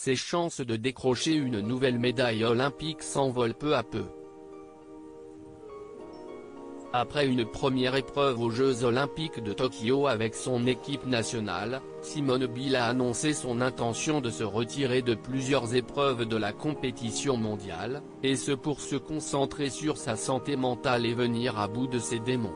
ses chances de décrocher une nouvelle médaille olympique s'envolent peu à peu. Après une première épreuve aux Jeux Olympiques de Tokyo avec son équipe nationale, Simone Biles a annoncé son intention de se retirer de plusieurs épreuves de la compétition mondiale, et ce pour se concentrer sur sa santé mentale et venir à bout de ses démons.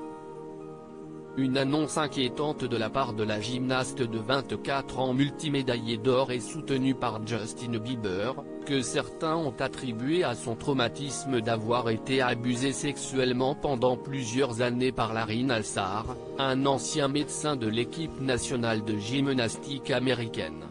Une annonce inquiétante de la part de la gymnaste de 24 ans multimédaillée d'or et soutenue par Justin Bieber, que certains ont attribué à son traumatisme d'avoir été abusé sexuellement pendant plusieurs années par Larry Nassar, un ancien médecin de l'équipe nationale de gymnastique américaine.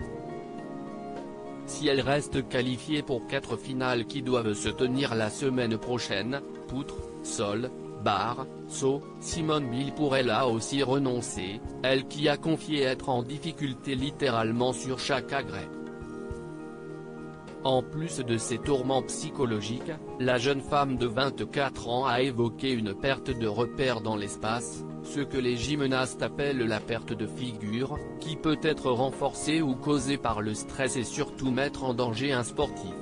Si elle reste qualifiée pour 4 finales qui doivent se tenir la semaine prochaine, poutre, sol, barre, saut, Simone Biles pourrait là aussi renoncer, elle qui a confié être en difficulté littéralement sur chaque agrès. En plus de ses tourments psychologiques, la jeune femme de 24 ans a évoqué une perte de repères dans l'espace, ce que les gymnastes appellent la perte de figure, qui peut être renforcée ou causée par le stress et surtout mettre en danger un sportif.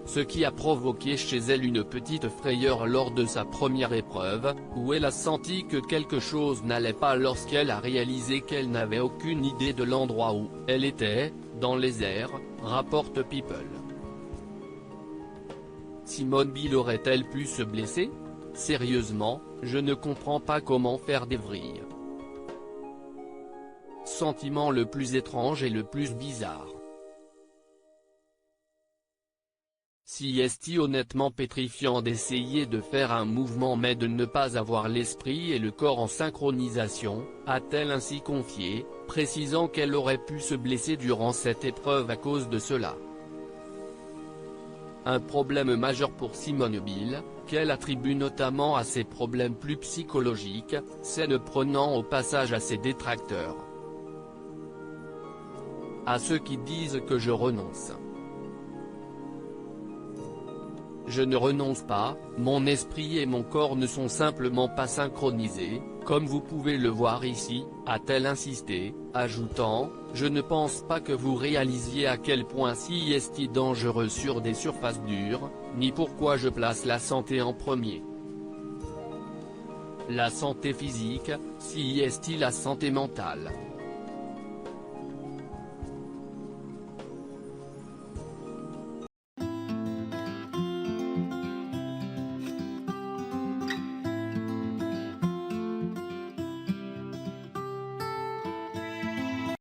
Ce qui a provoqué chez elle une petite frayeur lors de sa première épreuve, où elle a senti que quelque chose n'allait pas lorsqu'elle a réalisé qu'elle n'avait aucune idée de l'endroit où elle était, dans les airs, rapporte People. Simone Biles aurait-elle pu se blesser? Sérieusement, je ne comprends pas comment faire des vrilles. Sentiment le plus étrange et le plus bizarre. Si est honnêtement pétrifiant d'essayer de faire un mouvement mais de ne pas avoir l'esprit et le corps en synchronisation, a-t-elle ainsi confié, précisant qu'elle aurait pu se blesser durant cette épreuve à cause de cela. Un problème majeur pour Simone Biles, qu'elle attribue notamment à ses problèmes plus psychologiques, c'est ne prenant au passage à ses détracteurs. À ceux qui disent que je renonce. Je ne renonce pas, mon esprit et mon corps ne sont simplement pas synchronisés, comme vous pouvez le voir ici, a-t-elle insisté, ajoutant, je ne pense pas que vous réalisiez à quel point si est dangereux sur des surfaces dures, ni pourquoi je place la santé en premier. La santé physique, si est la santé mentale.